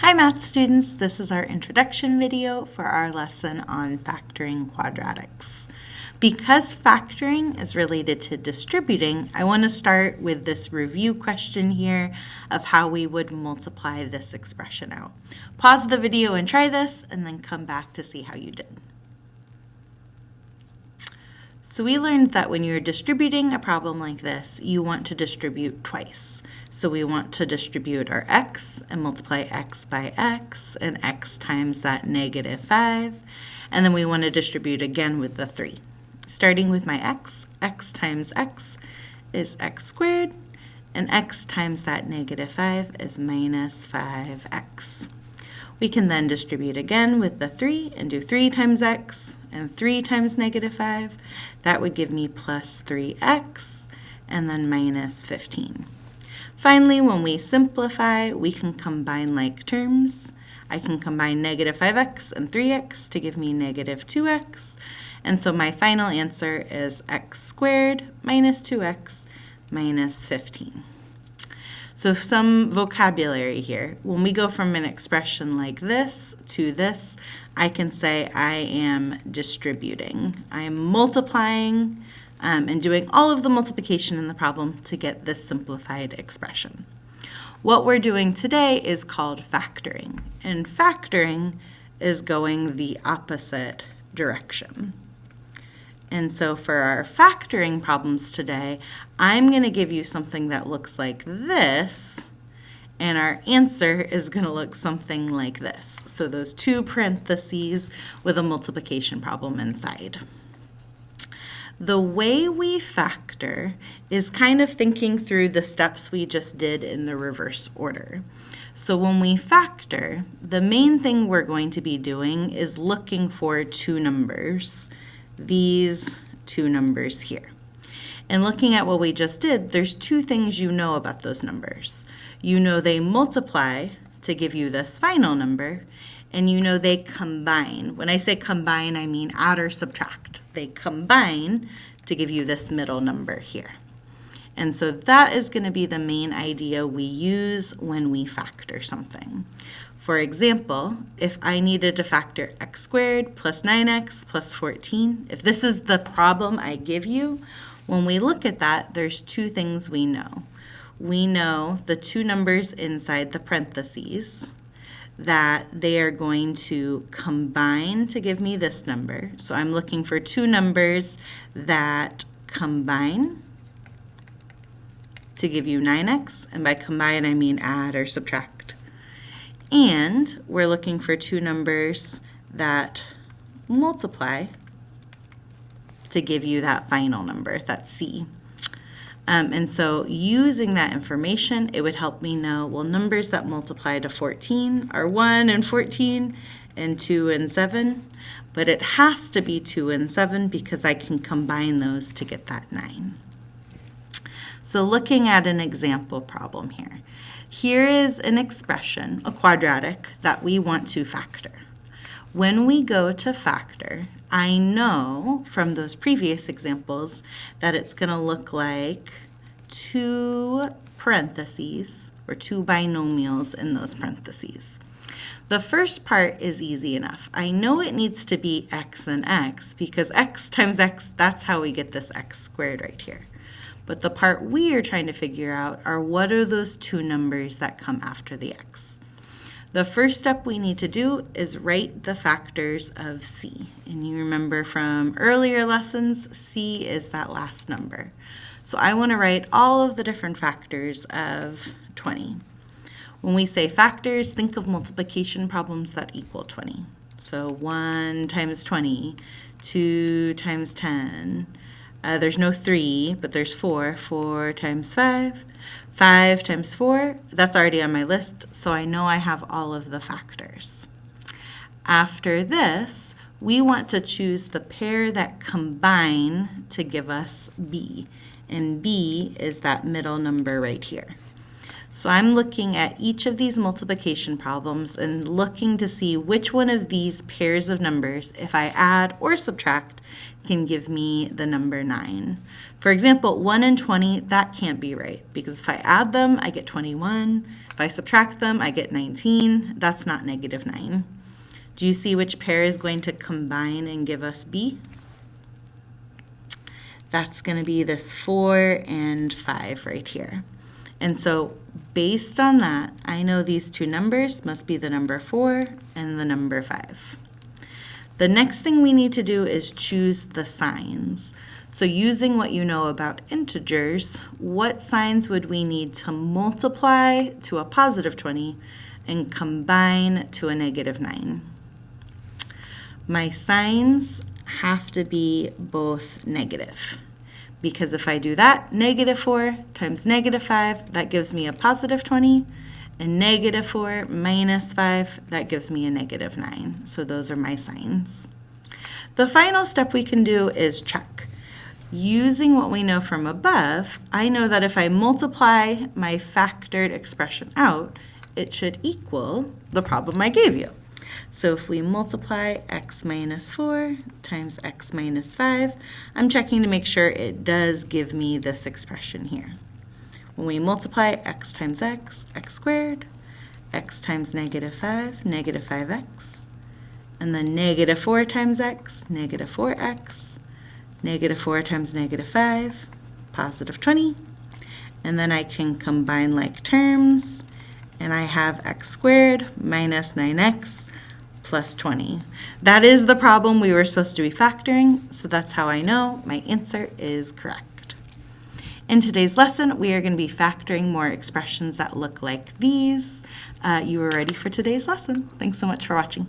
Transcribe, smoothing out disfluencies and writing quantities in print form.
Hi math students, this is our introduction video for our lesson on factoring quadratics. Because factoring is related to distributing, I want to start with this review question here of how we would multiply this expression out. Pause the video and try this, and then come back to see how you did. So we learned that when you're distributing a problem like this, you want to distribute twice. So we want to distribute our x and multiply x by x and x times that -5. And then we want to distribute again with the 3. Starting with my x times x is x squared, and x times that -5 is minus 5x. We can then distribute again with the 3 and do 3 times x and 3 times -5. That would give me plus 3x and then minus 15. Finally, when we simplify, we can combine like terms. I can combine -5x and 3x to give me -2x. And so my final answer is x squared minus 2x minus 15. So some vocabulary here. When we go from an expression like this to this, I can say I am distributing. I am multiplying and doing all of the multiplication in the problem to get this simplified expression. What we're doing today is called factoring, and factoring is going the opposite direction. And so for our factoring problems today, I'm going to give you something that looks like this, and our answer is going to look something like this. So those two parentheses with a multiplication problem inside. The way we factor is kind of thinking through the steps we just did in the reverse order. So when we factor, the main thing we're going to be doing is looking for two numbers. These two numbers here. And looking at what we just did, there's two things you know about those numbers. You know they multiply to give you this final number, and you know they combine. When I say combine, I mean add or subtract. They combine to give you this middle number here. And so that is going to be the main idea we use when we factor something. For example, if I needed to factor x squared plus 9x plus 14, if this is the problem I give you, when we look at that, there's two things we know. We know the two numbers inside the parentheses, that they are going to combine to give me this number. So I'm looking for two numbers that combine to give you 9x, and by combine I mean add or subtract. And we're looking for two numbers that multiply to give you that final number, that's C. And so using that information, it would help me know, well, numbers that multiply to 14 are 1 and 14 and 2 and 7. But it has to be 2 and 7 because I can combine those to get that 9. So looking at an example problem here. Here is an expression, a quadratic, that we want to factor. When we go to factor, I know from those previous examples that it's going to look like two parentheses or two binomials in those parentheses. The first part is easy enough. I know it needs to be x and x because x times x, that's how we get this x squared right here. But the part we are trying to figure out are what are those two numbers that come after the x. The first step we need to do is write the factors of c. And you remember from earlier lessons, c is that last number. So I want to write all of the different factors of 20. When we say factors, think of multiplication problems that equal 20. So 1 times 20, 2 times 10. There's no 3, but there's 4. 4 times 5. 5 times 4, that's already on my list, so I know I have all of the factors. After this, we want to choose the pair that combine to give us b, and b is that middle number right here. So I'm looking at each of these multiplication problems and looking to see which one of these pairs of numbers, if I add or subtract, can give me the number 9. For example, 1 and 20, that can't be right, because if I add them, I get 21. If I subtract them, I get 19. That's not negative 9. Do you see which pair is going to combine and give us B? That's going to be this 4 and 5 right here. And so based on that, I know these two numbers must be the number 4 and the number 5. The next thing we need to do is choose the signs. So using what you know about integers, what signs would we need to multiply to a positive 20 and combine to a negative 9? My signs have to be both negative, because if I do that, negative 4 times negative 5, that gives me a positive 20, and negative 4 minus 5, that gives me a negative 9. So those are my signs. The final step we can do is check. Using what we know from above, I know that if I multiply my factored expression out, it should equal the problem I gave you. So if we multiply x minus 4 times x minus 5, I'm checking to make sure it does give me this expression here. When we multiply x times x, x squared, x times negative 5, negative 5x, and then negative 4 times x, negative 4x, negative 4 times negative 5, positive 20, and then I can combine like terms, and I have x squared minus 9x plus 20. That is the problem we were supposed to be factoring, so that's how I know my answer is correct. In today's lesson, we are going to be factoring more expressions that look like these. You are ready for today's lesson. Thanks so much for watching.